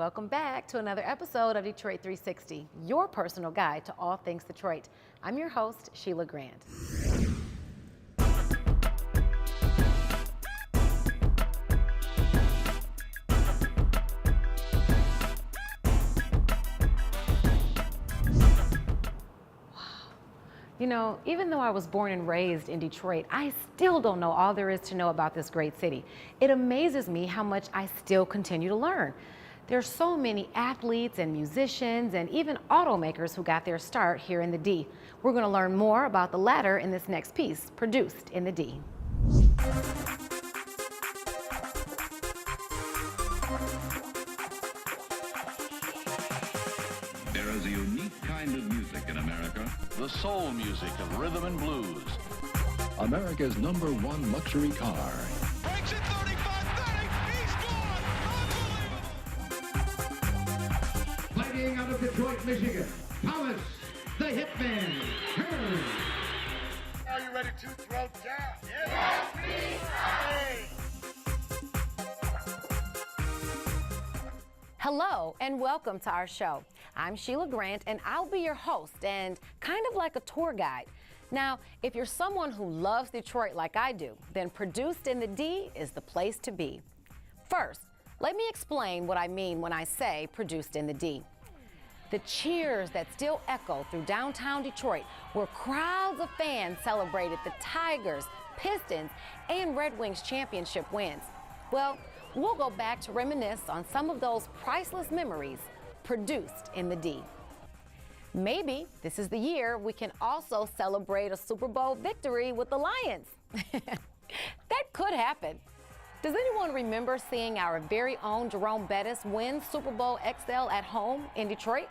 Welcome back to another episode of Detroit 360, your personal guide to all things Detroit. I'm your host, Sheila Grant. You know, even though I was born and raised in Detroit, I still don't know all there is to know about this great city. It amazes me how much I still continue to learn. There's so many athletes and musicians and even automakers who got their start here in the D. We're going to learn more about the latter in this next piece, Produced in the D. There is a unique kind of music in America. The soul music of rhythm and blues. America's #1 luxury car. Breaks it 35-30. He's gone. Fighting out of Detroit, Michigan, Thomas, the Hitman, Hearn. Are you ready to throw down? Yes, please. Hello and welcome to our show. I'm Sheila Grant and I'll be your host and kind of like a tour guide. Now, if you're someone who loves Detroit like I do, then Produced in the D is the place to be. First, let me explain what I mean when I say Produced in the D. The cheers that still echo through downtown Detroit, where crowds of fans celebrated the Tigers, Pistons, and Red Wings championship wins. Well, we'll go back to reminisce on some of those priceless memories produced in the D. Maybe this is the year we can also celebrate a Super Bowl victory with the Lions. That could happen. Does anyone remember seeing our very own Jerome Bettis win Super Bowl XL at home in Detroit?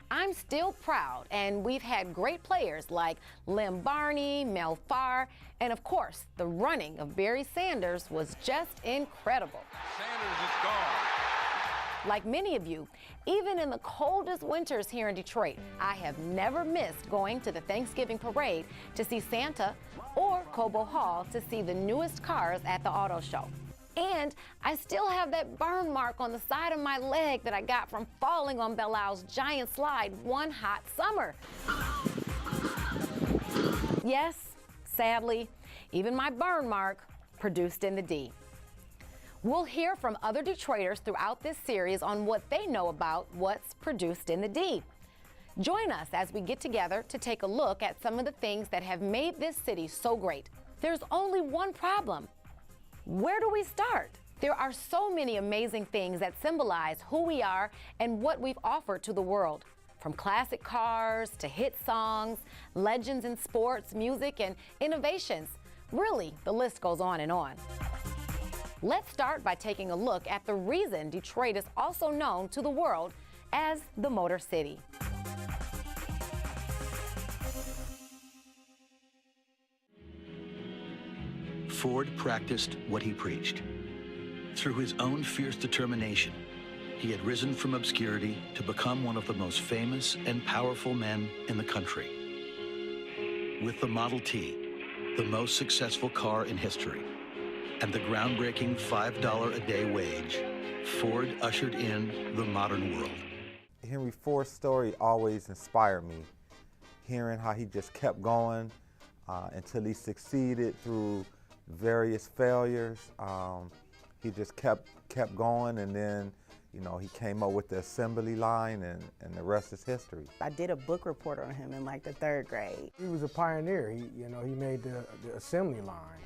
I'm still proud, and we've had great players like Lem Barney, Mel Farr, and of course, the running of Barry Sanders was just incredible. Sanders is gone. Like many of you, even in the coldest winters here in Detroit, I have never missed going to the Thanksgiving parade to see Santa or Cobo Hall to see the newest cars at the auto show. And I still have that burn mark on the side of my leg that I got from falling on Belleau's giant slide one hot summer. Yes, sadly, even my burn mark produced in the D. We'll hear from other Detroiters throughout this series on what they know about what's produced in the D. Join us as we get together to take a look at some of the things that have made this city so great. There's only one problem. Where do we start? There are so many amazing things that symbolize who we are and what we've offered to the world. From classic cars to hit songs, legends in sports, music, and innovations. Really, the list goes on and on. Let's start by taking a look at the reason Detroit is also known to the world as the Motor City. Ford practiced what he preached. Through his own fierce determination, he had risen from obscurity to become one of the most famous and powerful men in the country. With the Model T, the most successful car in history, and the groundbreaking $5 a day wage, Ford ushered in the modern world. Henry Ford's story always inspired me, hearing how he just kept going until he succeeded through various failures. He just kept going, and then he came up with the assembly line, and the rest is history. I did a book report on him in like the 3rd grade. He was a pioneer. He made the assembly line.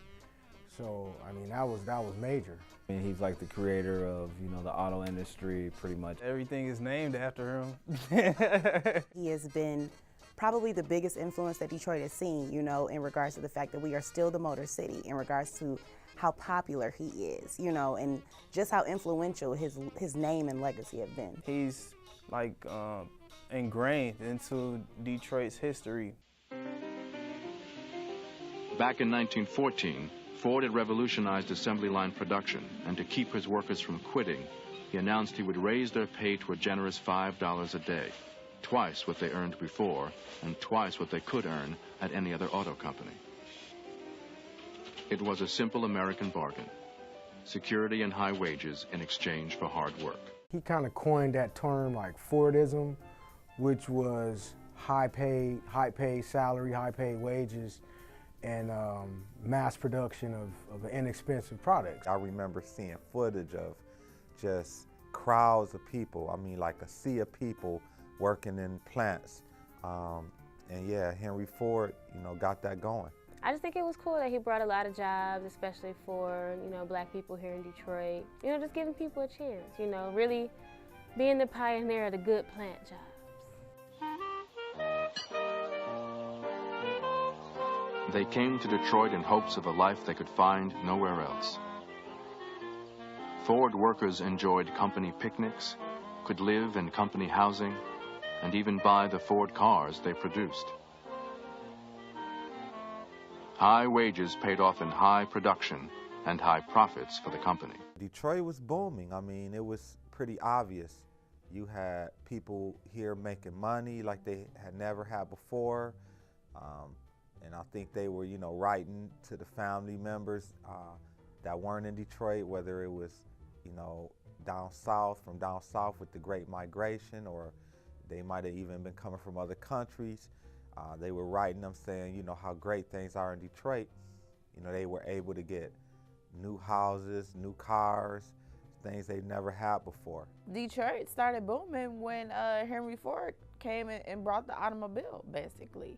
So, I mean, that was major. And he's like the creator of, the auto industry, pretty much. Everything is named after him. He has been probably the biggest influence that Detroit has seen, in regards to the fact that we are still the Motor City, in regards to how popular he is, and just how influential his name and legacy have been. He's like ingrained into Detroit's history. Back in 1914, Ford had revolutionized assembly line production, and to keep his workers from quitting, he announced he would raise their pay to a generous $5 a day, twice what they earned before, and twice what they could earn at any other auto company. It was a simple American bargain. security and high wages in exchange for hard work. He kind of coined that term like Fordism, which was high paid salary, high paid wages, and mass production of an inexpensive product. I remember seeing footage of just crowds of people, I mean like a sea of people working in plants. And yeah, Henry Ford, you know, got that going. I just think it was cool that he brought a lot of jobs, especially for, you know, black people here in Detroit. You know, just giving people a chance, you know, really being the pioneer of the good plant jobs. They came to Detroit in hopes of a life they could find nowhere else. Ford workers enjoyed company picnics, could live in company housing, and even buy the Ford cars they produced. High wages paid off in high production and high profits for the company. Detroit was booming. I mean, it was pretty obvious. You had people here making money like they had never had before. And I think they were, you know, writing to the family members that weren't in Detroit, whether it was, you know, down south with the Great Migration, or they might have even been coming from other countries. They were writing them saying, you know, how great things are in Detroit. You know, they were able to get new houses, new cars, things they never had before. Detroit started booming when Henry Ford came in and brought the automobile, basically.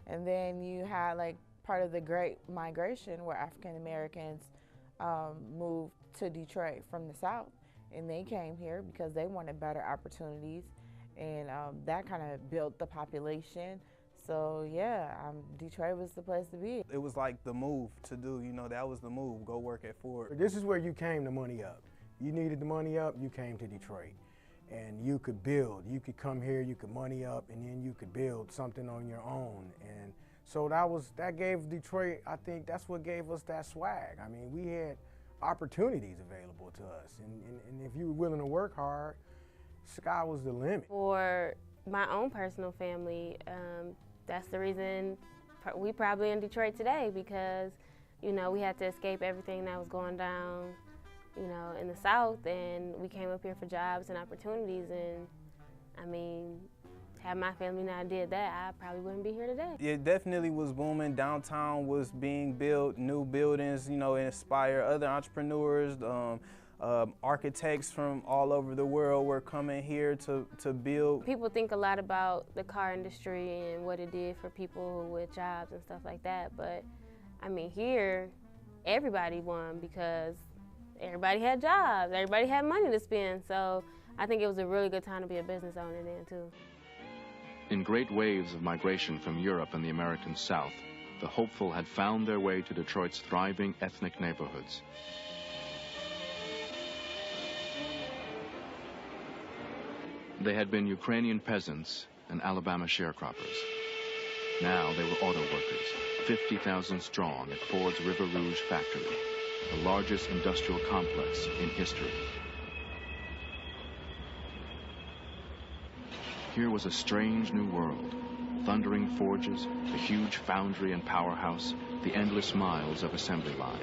And then you had like part of the Great Migration where African Americans moved to Detroit from the South, and they came here because they wanted better opportunities, and that kind of built the population. So yeah, Detroit was the place to be. It was like the move to do, you know, that was the move, go work at Ford. This is where you came to money up. You needed the money up, you came to Detroit. And you could build, you could come here, you could money up, and then you could build something on your own. And so that gave Detroit, I think that's what gave us that swag. I mean, we had opportunities available to us. And if you were willing to work hard, sky was the limit. For my own personal family, that's the reason we probably in Detroit today, because, you know, we had to escape everything that was going down, you know, in the South, and we came up here for jobs and opportunities. And I mean, had my family not did that, I probably wouldn't be here today. It definitely was booming. Downtown was being built, new buildings, you know, inspire other entrepreneurs. Architects from all over the world were coming here to build. People think a lot about the car industry and what it did for people with jobs and stuff like that, but I mean, here, everybody won because everybody had jobs, everybody had money to spend, so I think it was a really good time to be a business owner then too. In great waves of migration from Europe and the American South, the hopeful had found their way to Detroit's thriving ethnic neighborhoods. They had been Ukrainian peasants and Alabama sharecroppers. Now they were auto workers, 50,000 strong at Ford's River Rouge factory, the largest industrial complex in history. Here was a strange new world. Thundering forges, the huge foundry and powerhouse, the endless miles of assembly line.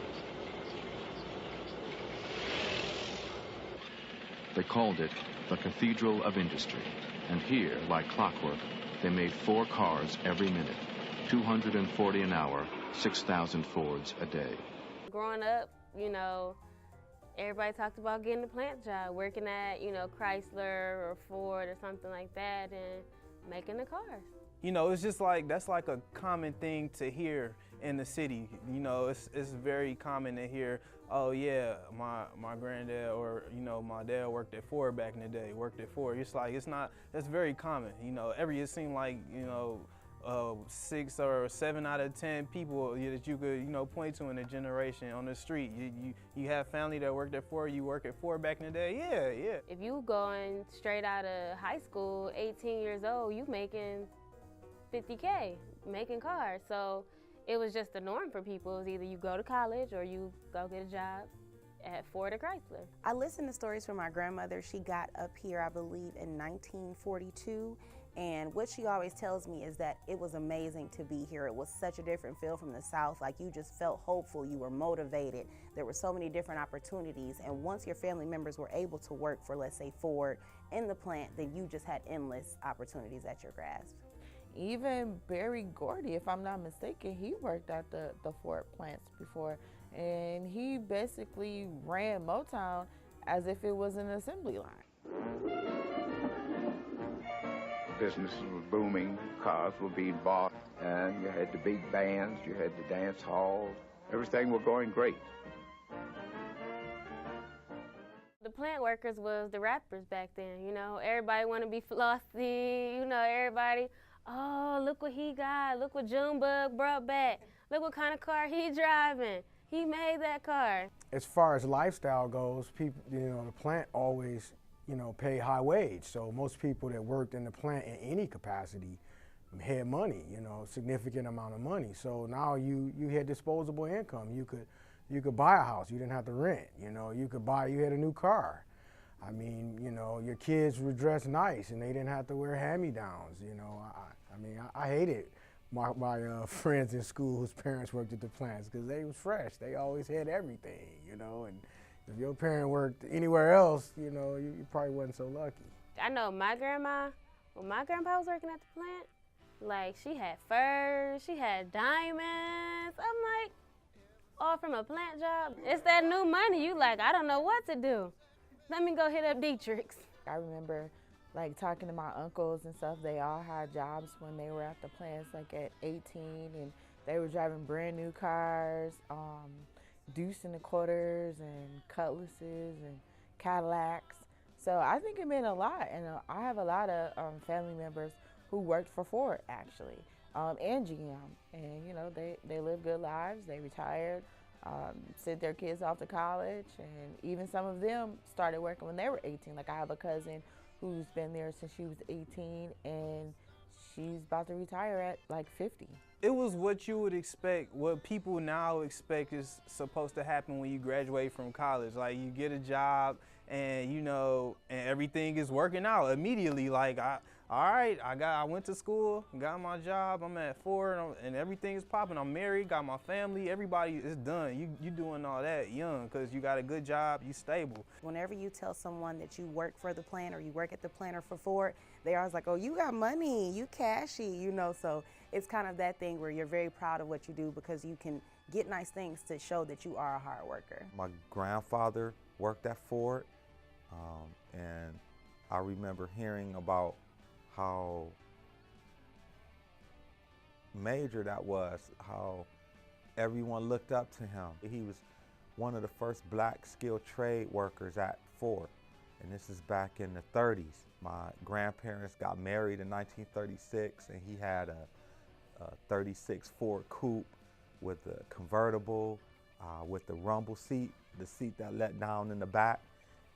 They called it the Cathedral of Industry, and here, like clockwork, they made 4 cars every minute, 240 an hour, 6,000 Fords a day. Growing up, you know, everybody talked about getting a plant job, working at, you know, Chrysler or Ford or something like that, and making the cars. You know, it's just like, that's like a common thing to hear in the city. You know, it's very common to hear, oh yeah, my granddad or, you know, my dad worked at Ford back in the day, worked at Ford. It's like, that's very common. You know, it seemed like, you know, 6 or 7 out of 10 people that you could, you know, point to in a generation on the street. You have family that worked at Ford, you work at Ford back in the day, yeah. If you going straight out of high school, 18 years old, you making $50K, making cars. So it was just the norm for people. It was either you go to college or you go get a job at Ford or Chrysler. I listened to stories from my grandmother. She got up here, I believe, in 1942, And what she always tells me is that it was amazing to be here. It was such a different feel from the South. Like, you just felt hopeful, you were motivated. There were so many different opportunities. And once your family members were able to work for, let's say, Ford in the plant, then you just had endless opportunities at your grasp. Even Barry Gordy, if I'm not mistaken, he worked at the Ford plants before. And he basically ran Motown as if it was an assembly line. Business was booming, cars were being bought, and you had the big bands, you had the dance halls. Everything was going great. The plant workers was the rappers back then, you know. Everybody want to be flossy, you know, everybody, oh, look what he got, look what Junebug brought back, look what kind of car he driving. He made that car. As far as lifestyle goes, people, you know, the plant always, you know, pay high wage. So most people that worked in the plant in any capacity had money, you know, significant amount of money. So now you had disposable income. You could buy a house. You didn't have to rent. You know, you had a new car. I mean, you know, your kids were dressed nice and they didn't have to wear hand-me-downs. You know, I hated my friends in school whose parents worked at the plants because they was fresh. They always had everything, you know, and if your parent worked anywhere else, you know, you probably wasn't so lucky. I know my grandma, when my grandpa was working at the plant, like, she had furs, she had diamonds. I'm like, all from a plant job. It's that new money. You like, I don't know what to do. Let me go hit up Dietrich's. I remember, like, talking to my uncles and stuff. They all had jobs when they were at the plants, like at 18, and they were driving brand new cars, deuce and a quarters and Cutlasses and Cadillacs. So I think it meant a lot, and I have a lot of family members who worked for Ford, actually, and GM. And, you know, they lived good lives. They retired, sent their kids off to college, and even some of them started working when they were 18. Like, I have a cousin who's been there since she was 18, and she's about to retire at like 50. It was what you would expect, what people now expect is supposed to happen when you graduate from college. Like, you get a job and, you know, and everything is working out immediately. Like, I went to school, got my job, I'm at Ford, and everything is popping. I'm married, got my family, everybody is done. You doing all that young because you got a good job, you stable. Whenever you tell someone that you work for the plant or you work at the plant or for Ford, they're always like, oh, you got money, you cashy, you know. So it's kind of that thing where you're very proud of what you do because you can get nice things to show that you are a hard worker. My grandfather worked at Ford, and I remember hearing about how major that was, how everyone looked up to him. He was one of the first black skilled trade workers at Ford, and this is back in the 30s. My grandparents got married in 1936, and he had a 36 Ford Coupe with a convertible, with the rumble seat, the seat that let down in the back.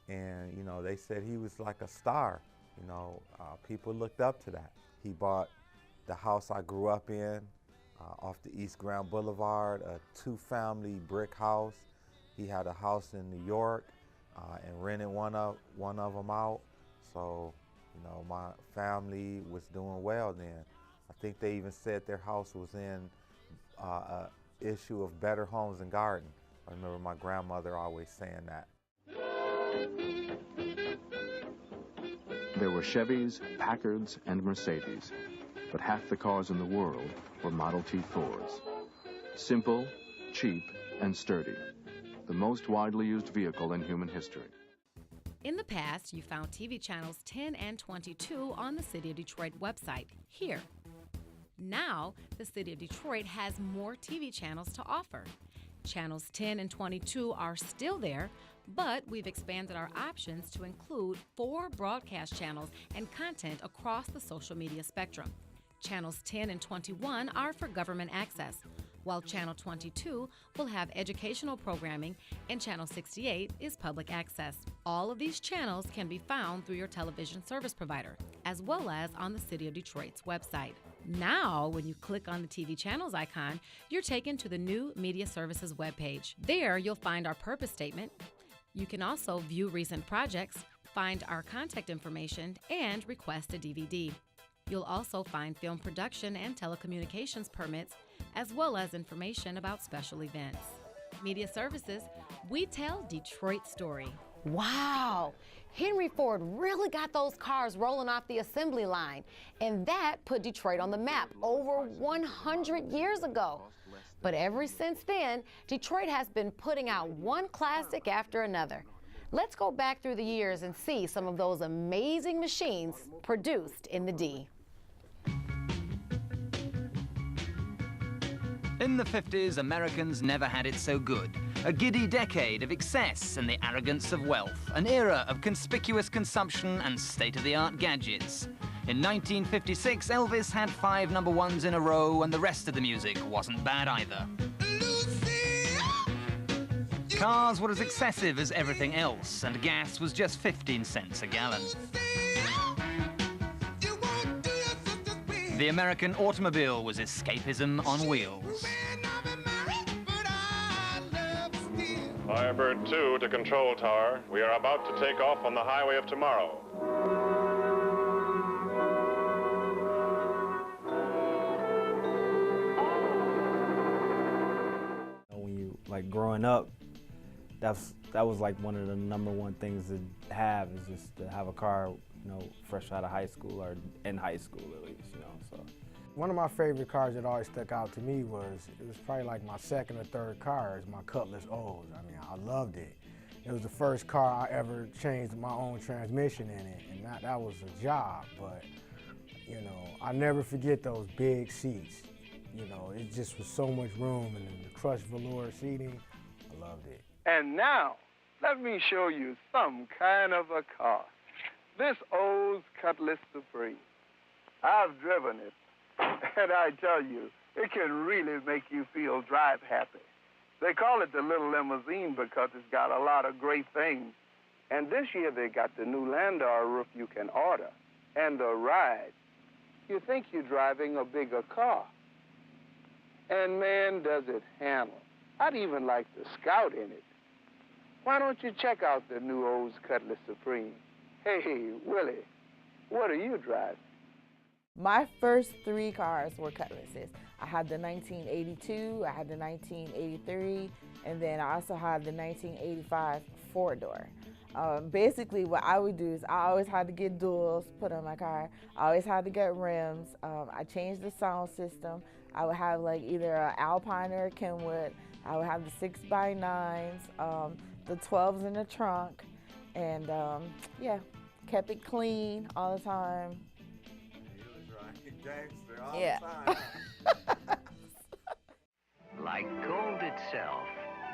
And, you know, they said he was like a star. You know, people looked up to that. He bought the house I grew up in off the East Grand Boulevard, a 2-family brick house. He had a house in New York and rented one of them out. So, you know, my family was doing well then. I think they even said their house was in an issue of Better Homes and Garden. I remember my grandmother always saying that. There were Chevys, Packards, and Mercedes, but half the cars in the world were Model T Fords. Simple, cheap, and sturdy. The most widely used vehicle in human history. In the past, you found TV channels 10 and 22 on the City of Detroit website, here. Now, the City of Detroit has more TV channels to offer. Channels 10 and 22 are still there, but we've expanded our options to include 4 broadcast channels and content across the social media spectrum. Channels 10 and 21 are for government access, while Channel 22 will have educational programming and Channel 68 is public access. All of these channels can be found through your television service provider, as well as on the City of Detroit's website. Now, when you click on the TV channels icon, you're taken to the new Media Services webpage. There, you'll find our purpose statement. You can also view recent projects, find our contact information, and request a DVD. You'll also find film production and telecommunications permits, as well as information about special events. Media Services, we tell Detroit's story. Wow! Henry Ford really got those cars rolling off the assembly line, and that put Detroit on the map over 100 years ago. But ever since then, Detroit has been putting out one classic after another. Let's go back through the years and see some of those amazing machines produced in the D. In the 50s, Americans never had it so good. A giddy decade of excess and the arrogance of wealth. An era of conspicuous consumption and state-of-the-art gadgets. In 1956, Elvis had 5 number ones in a row, and the rest of the music wasn't bad either. Cars were as excessive as everything else, and gas was just 15 cents a gallon. The American automobile was escapism on wheels. Firebird 2 to Control Tower. We are about to take off on the highway of tomorrow. When you, like, growing up, that was like one of the number one things to have, is just to have a car, you know, fresh out of high school, or in high school at least, you know, so. One of my favorite cars that always stuck out to me was probably like my second or third car, is my Cutlass O's. I mean, I loved it. It was the first car I ever changed my own transmission in it, and that was a job, but, you know, I never forget those big seats. You know, it just was so much room, and the crushed velour seating, I loved it. And now, let me show you some kind of a car. This O's Cutlass Supreme. I've driven it, and I tell you, it can really make you feel drive happy. They call it the little limousine because it's got a lot of great things. And this year they got the new Landau roof you can order, and the ride. You think you're driving a bigger car. And man, does it handle. I'd even like to scout in it. Why don't you check out the new O's Cutlass Supreme? Hey, Willie, what are you driving? My first 3 cars were Cutlasses. I had the 1982, I had the 1983, and then I also had the 1985 four-door. Basically, what I would do is I always had to get duals put on my car. I always had to get rims. I changed the sound system. I would have like either an Alpine or a Kenwood. I would have the 6x9s, the 12s in the trunk, and yeah, kept it clean all the time. Gangster all Yeah. the time. Like gold itself,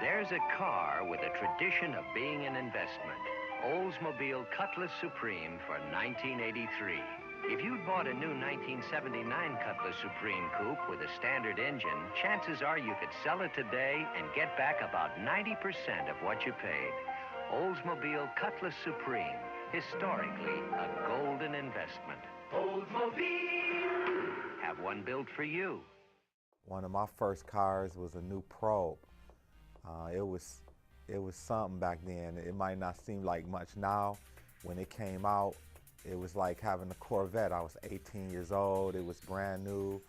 there's a car with a tradition of being an investment. Oldsmobile Cutlass Supreme for 1983. If you'd bought a new 1979 Cutlass Supreme coupe with a standard engine, chances are you could sell it today and get back about 90% of what you paid. Oldsmobile Cutlass Supreme, historically a golden investment. Oldsmobile. Have one built for you. One of my first cars was a new Probe. It was something back then. It might not seem like much now. When it came out, it was like having a Corvette. I was 18 years old. It was brand new.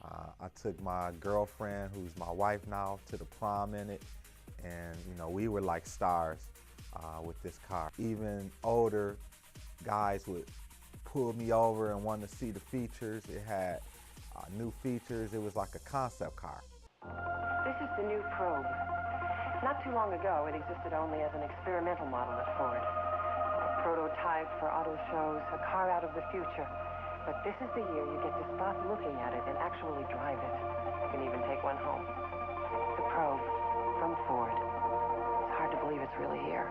I took my girlfriend, who's my wife now, to the prom in it, and you know, we were like stars with this car. Even older guys would pull me over and want to see the features. It had new features. It was like a concept car. This is the new Probe. Not too long ago, it existed only as an experimental model at Ford. A prototype for auto shows, a car out of the future. But this is the year you get to stop looking at it and actually drive it. You can even take one home. The Probe from Ford. It's hard to believe it's really here.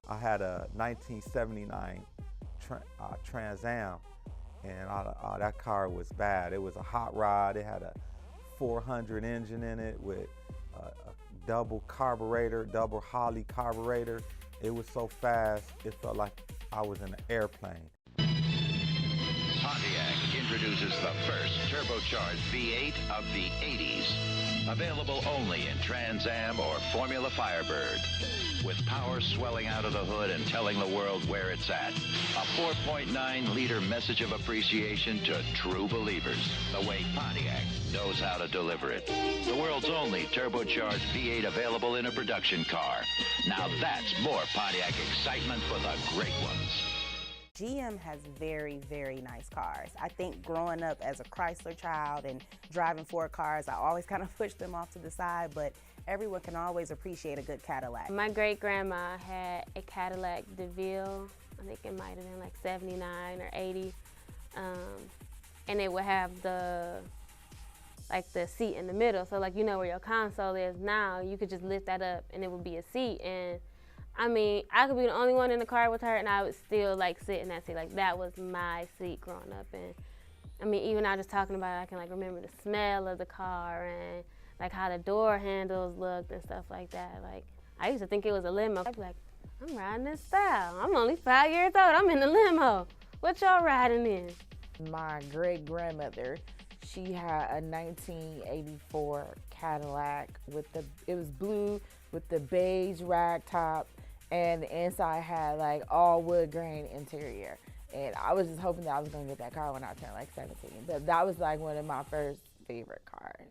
I had a 1979 Trans Am, and that car was bad. It was a hot rod. It had a 400 engine in it with a double carburetor, double Holley carburetor. It was so fast, it felt like I was in an airplane. Pontiac introduces the first turbocharged V8 of the 80s. Available only in Trans Am or Formula Firebird. With power swelling out of the hood and telling the world where it's at. A 4.9-liter message of appreciation to true believers. The way Pontiac knows how to deliver it. The world's only turbocharged V8 available in a production car. Now that's more Pontiac excitement for the great ones. GM has very, very nice cars. I think growing up as a Chrysler child and driving Ford cars, I always kind of pushed them off to the side, but everyone can always appreciate a good Cadillac. My great-grandma had a Cadillac DeVille. I think it might have been like 79 or 80. And it would have the seat in the middle. So like, you know where your console is now, you could just lift that up and it would be a seat. And I mean, I could be the only one in the car with her and I would still like sit in that seat. Like that was my seat growing up. And I mean, even now just talking about it, I can like remember the smell of the car and like how the door handles looked and stuff like that. Like I used to think it was a limo. I'd be like, I'm riding this style. I'm only 5 years old, I'm in the limo. What y'all riding in? My great-grandmother, she had a 1984 Cadillac it was blue with the beige rag top, and the inside had like all wood grain interior. And I was just hoping that I was gonna get that car when I turned like 17. But that was like one of my first favorite cars.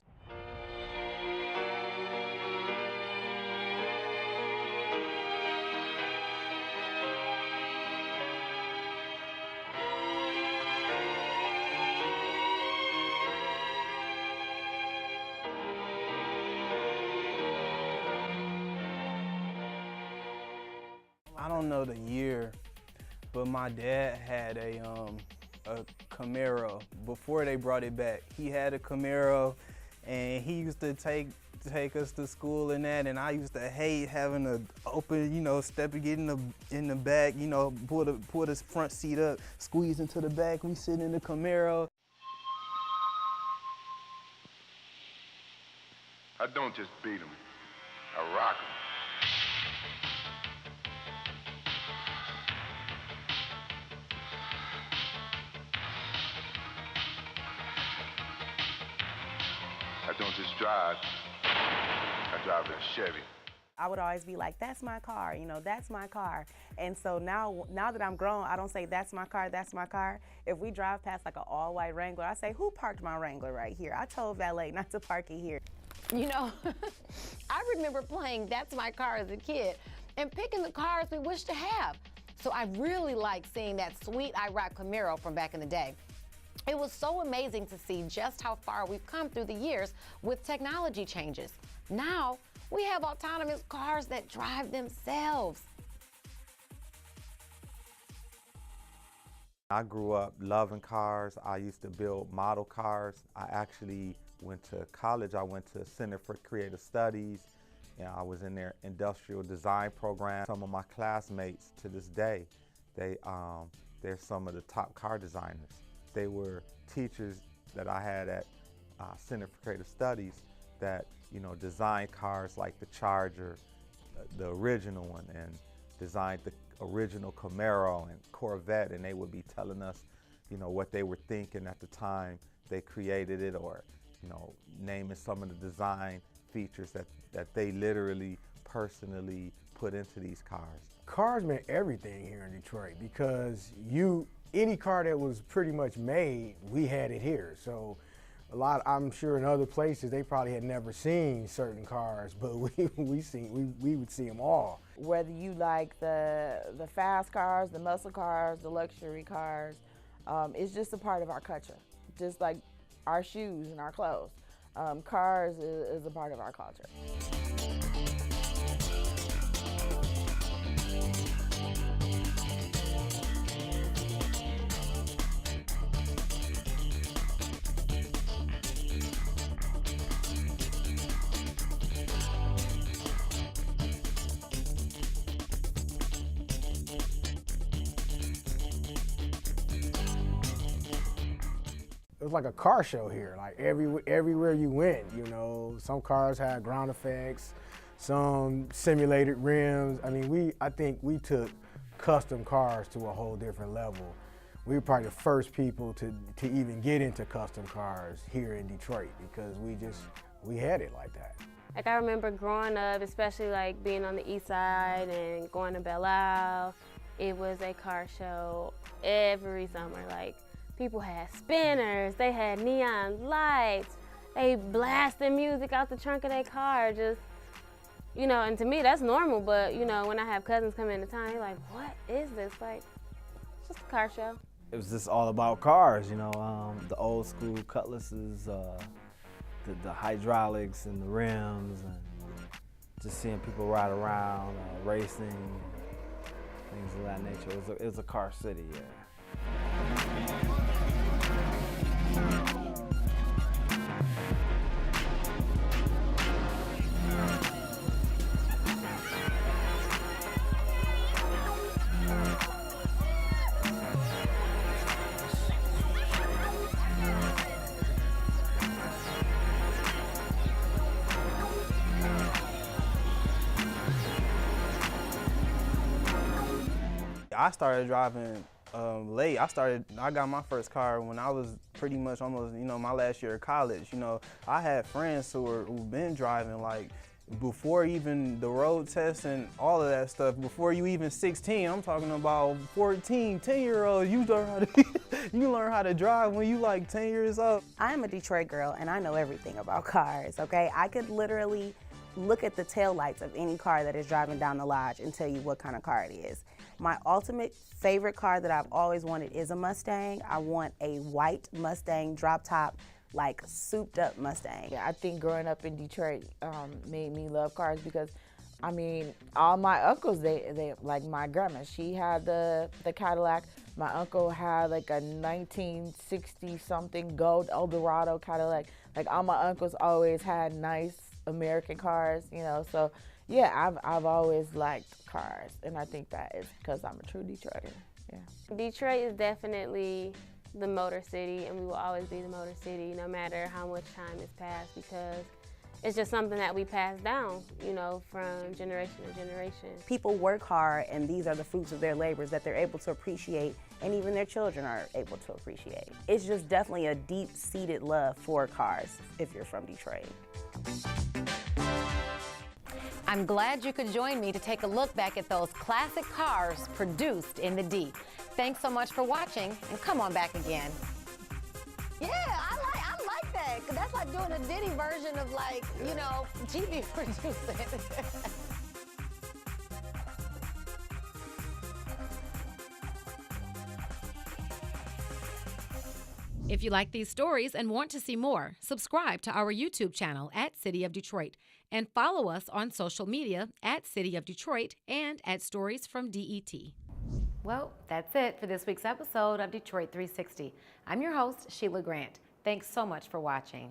I don't know the year, but my dad had a Camaro. Before they brought it back, he had a Camaro, and he used to take us to school and that. And I used to hate having to open, step and get in the back, pull the front seat up, squeeze into the back. We sit in the Camaro. I don't just beat them, I rock them. I don't just drive, I drive in a Chevy. I would always be like, that's my car, that's my car. And so now that I'm grown, I don't say that's my car, that's my car. If we drive past like an all-white Wrangler, I say, who parked my Wrangler right here? I told valet not to park it here. I remember playing That's My Car as a kid and picking the cars we wish to have. So I really like seeing that sweet IROC Camaro from back in the day. It was so amazing to see just how far we've come through the years with technology changes. Now, we have autonomous cars that drive themselves. I grew up loving cars. I used to build model cars. I actually went to college. I went to Center for Creative Studies, and I was in their industrial design program. Some of my classmates to this day, they're some of the top car designers. They were teachers that I had at Center for Creative Studies that, designed cars like the Charger, the original one, and designed the original Camaro and Corvette, and they would be telling us, what they were thinking at the time they created it, or, naming some of the design features that they literally, personally put into these cars. Cars meant everything here in Detroit because any car that was pretty much made, we had it here. So I'm sure in other places they probably had never seen certain cars, but we would see them all. Whether you like the fast cars, the muscle cars, the luxury cars, it's just a part of our culture. Just like our shoes and our clothes. Cars is a part of our culture. It was like a car show here. Like everywhere you went, some cars had ground effects, some simulated rims. I mean, I think we took custom cars to a whole different level. We were probably the first people to even get into custom cars here in Detroit because We had it like that. Like I remember growing up, especially like being on the east side and going to Belle Isle, it was a car show every summer. Like people had spinners, they had neon lights, they blasted music out the trunk of their car, just, you know, and to me that's normal, but you know, when I have cousins come into town, they're like, what is this? Like, it's just a car show. It was just all about cars, you know, the old school Cutlasses, the hydraulics and the rims, and just seeing people ride around, racing, things of that nature. It was a car city, yeah. I started driving late. I got my first car when I was pretty much almost, you know, my last year of college. You know, I had friends who've been driving like before even the road test and all of that stuff. Before you even 16, I'm talking about 14, 10-year-olds. You learn how to drive when you like 10 years old. I'm a Detroit girl and I know everything about cars, okay? I could literally look at the taillights of any car that is driving down the lodge and tell you what kind of car it is. My ultimate favorite car that I've always wanted is a Mustang. I want a white Mustang drop top, like souped up Mustang. Yeah, I think growing up in Detroit made me love cars because, I mean, all my uncles, they like my grandma, she had the Cadillac. My uncle had like a 1960 something gold Eldorado Cadillac. Like all my uncles always had nice American cars, you know, so yeah, I've always liked cars, and I think that is because I'm a true Detroiter. Yeah. Detroit is definitely the motor city, and we will always be the motor city no matter how much time has passed, because it's just something that we pass down, you know, from generation to generation. People work hard, and these are the fruits of their labors that they're able to appreciate, and even their children are able to appreciate. It's just definitely a deep-seated love for cars if you're from Detroit. I'm glad you could join me to take a look back at those classic cars produced in the D. Thanks so much for watching, and come on back again. Yeah, I like that. 'Cause that's like doing a Diddy version of, like, you know, GB producing. If you like these stories and want to see more, subscribe to our YouTube channel at City of Detroit and follow us on social media at City of Detroit and at Stories from DET. Well, that's it for this week's episode of Detroit 360. I'm your host, Sheila Grant. Thanks so much for watching.